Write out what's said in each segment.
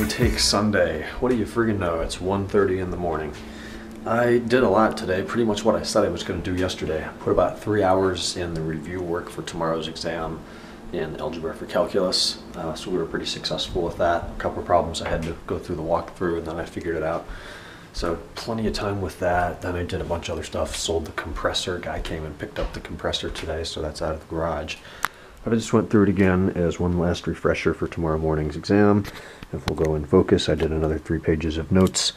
Intake Sunday. What do you friggin' know? It's 1:30 in the morning. I did a lot today, pretty much what I said I was going to do yesterday. I put about 3 hours in the review work for tomorrow's exam in algebra for calculus, so we were pretty successful with that. A couple of problems I had to go through the walkthrough and then I figured it out. So plenty of time with that. Then I did a bunch of other stuff, sold the compressor. Guy came and picked up the compressor today, so that's out of the garage. But I just went through it again as one last refresher for tomorrow morning's exam. If we'll go in focus, I did another 3 pages of notes,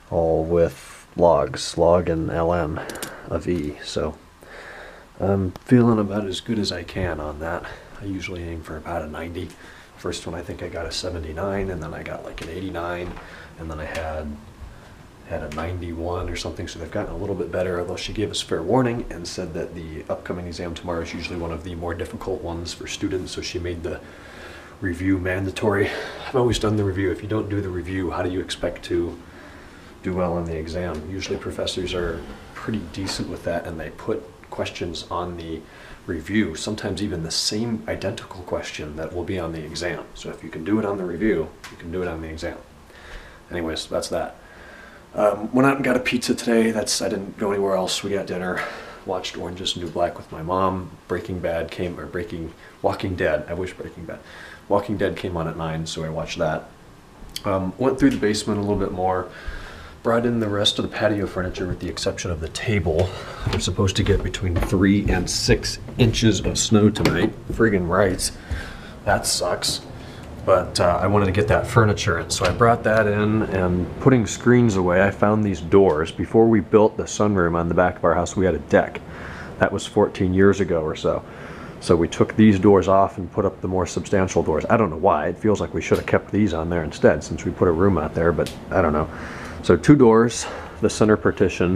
all with logs, log and ln of E. So I'm feeling about as good as I can on that. I usually aim for about a 90. First one I think I got a 79, and then I got like an 89, and then I had a 91 or something, so they've gotten a little bit better, although she gave us fair warning and said that the upcoming exam tomorrow is usually one of the more difficult ones for students, so she made the review mandatory. I've always done the review. If you don't do the review, how do you expect to do well in the exam? Usually professors are pretty decent with that, and they put questions on the review, sometimes even the same identical question that will be on the exam. So if you can do it on the review, you can do it on the exam. Anyways, that's that. Went out and got a pizza today. I didn't go anywhere else. We got dinner, watched Orange Is the New Black with my mom. Walking Dead. I wish Breaking Bad. Walking Dead came on at 9, so I watched that. Went through the basement a little bit more. Brought in the rest of the patio furniture with the exception of the table. We're supposed to get between 3 and 6 inches of snow tonight. Friggin' right. That sucks. But I wanted to get that furniture in, so I brought that in, and putting screens away, I found these doors. Before we built the sunroom on the back of our house, we had a deck. That was 14 years ago or so. So we took these doors off and put up the more substantial doors. I don't know why. It feels like we should have kept these on there instead since we put a room out there, but I don't know. So 2 doors, the center partition,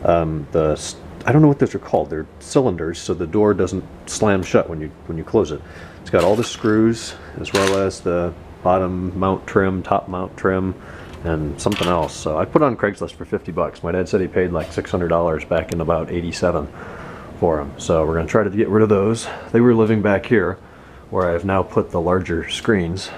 I don't know what those are called. They're cylinders, so the door doesn't slam shut when you close it. It's got all the screws, as well as the bottom mount trim, top mount trim, and something else. So I put on Craigslist for 50 bucks. My dad said he paid like $600 back in about 87 for them. So we're gonna try to get rid of those. They were living back here, where I've now put the larger screens.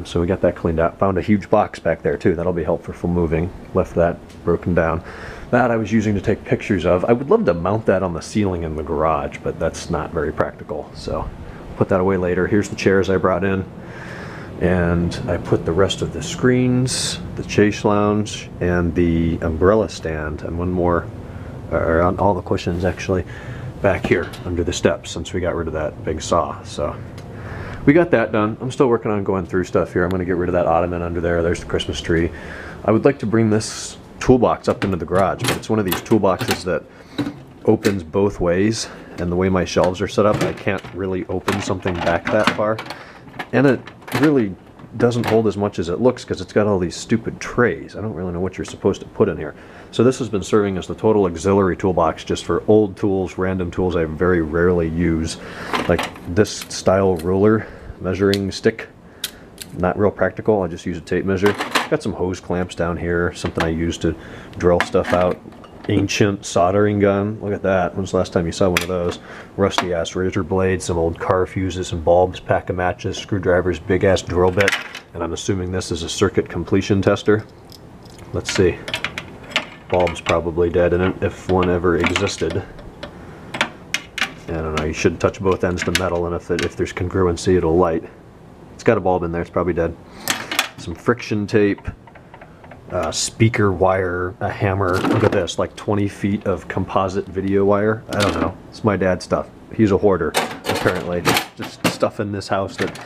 So we got that cleaned out. Found a huge box back there too. That'll be helpful for moving. Left that broken down. That I was using to take pictures of. I would love to mount that on the ceiling in the garage, but that's not very practical. So put that away later. Here's the chairs I brought in. And I put the rest of the screens, the chase lounge, and the umbrella stand, and one more, or on all the cushions actually, back here under the steps since we got rid of that big saw. So we got that done. I'm still working on going through stuff here. I'm going to get rid of that ottoman under there. There's the Christmas tree. I would like to bring this toolbox up into the garage, but it's one of these toolboxes that opens both ways, and the way my shelves are set up, I can't really open something back that far. And it really doesn't hold as much as it looks because it's got all these stupid trays. I don't really know what you're supposed to put in here. So this has been serving as the total auxiliary toolbox just for old tools, random tools I very rarely use. Like this style ruler, measuring stick, not real practical. I just use a tape measure. Got some hose clamps down here, something I use to drill stuff out. Ancient soldering gun, look at that. When's the last time you saw one of those? Rusty ass razor blades, some old car fuses and bulbs, pack of matches, screwdrivers, big ass drill bit, and I'm assuming this is a circuit completion tester. Let's see. Bulb's probably dead in it, if one ever existed. I don't know, you shouldn't touch both ends to metal, and if there's congruency it'll light. It's got a bulb in there, it's probably dead. Some friction tape, speaker wire, a hammer. Look at this, like 20 feet of composite video wire. I don't know, it's my dad's stuff. He's a hoarder, apparently. Just stuff in this house that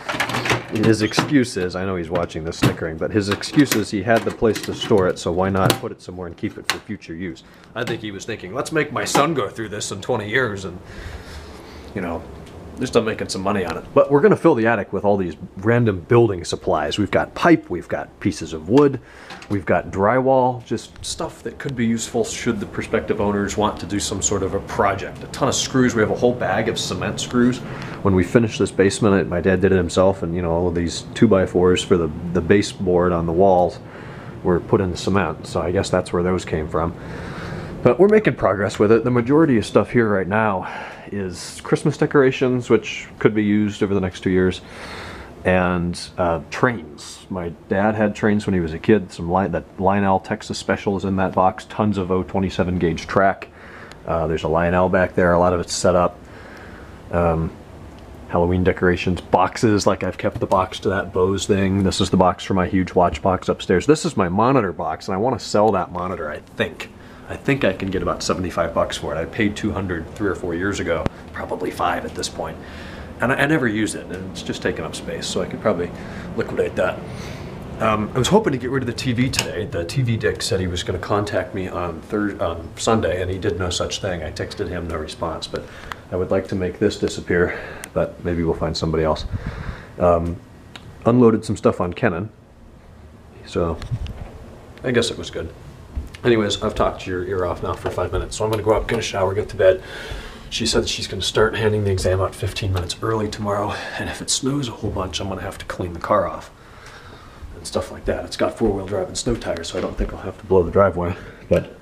his excuse is, I know he's watching this snickering, but his excuse is he had the place to store it, so why not put it somewhere and keep it for future use? I think he was thinking, let's make my son go through this in 20 years and, you know, just start making some money on it. But we're going to fill the attic with all these random building supplies. We've got pipe, we've got pieces of wood, we've got drywall, just stuff that could be useful should the prospective owners want to do some sort of a project. A ton of screws. We have a whole bag of cement screws. When we finished this basement, my dad did it himself, and you know, all of these 2x4s for the baseboard on the walls were put in the cement. So I guess that's where those came from. But we're making progress with it. The majority of stuff here right now is Christmas decorations, which could be used over the next 2 years. and trains. My dad had trains when he was a kid. That Lionel Texas Special is in that box. Tons of 027 gauge track. There's a Lionel back there. A lot of it's set up. Halloween decorations, boxes, like I've kept the box to that Bose thing. This is the box for my huge watch box upstairs. This is my monitor box, and I want to sell that monitor, I think. I think I can get about 75 bucks for it. I paid 200 3 or 4 years ago, probably 5 at this point. And I never use it, and it's just taking up space, so I could probably liquidate that. I was hoping to get rid of the TV today. The TV dick said he was going to contact me on Sunday, and he did no such thing. I texted him, no response, but I would like to make this disappear, but maybe we'll find somebody else. Unloaded some stuff on Kenan, so I guess it was good. Anyways, I've talked your ear off now for 5 minutes, so I'm going to go up, get a shower, get to bed. She said she's going to start handing the exam out 15 minutes early tomorrow, and if it snows a whole bunch, I'm going to have to clean the car off and stuff like that. It's got 4-wheel drive and snow tires, so I don't think I'll have to blow the driveway, but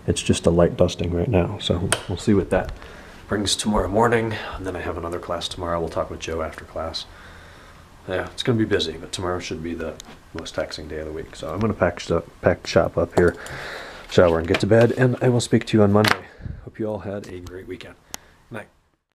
it's just a light dusting right now, so we'll see what that brings tomorrow morning. And then I have another class tomorrow. We'll talk with Joe after class. Yeah, it's going to be busy, but tomorrow should be the most taxing day of the week. So I'm going to pack shop up here, shower, and get to bed, and I will speak to you on Monday. Hope you all had a great weekend. Good night.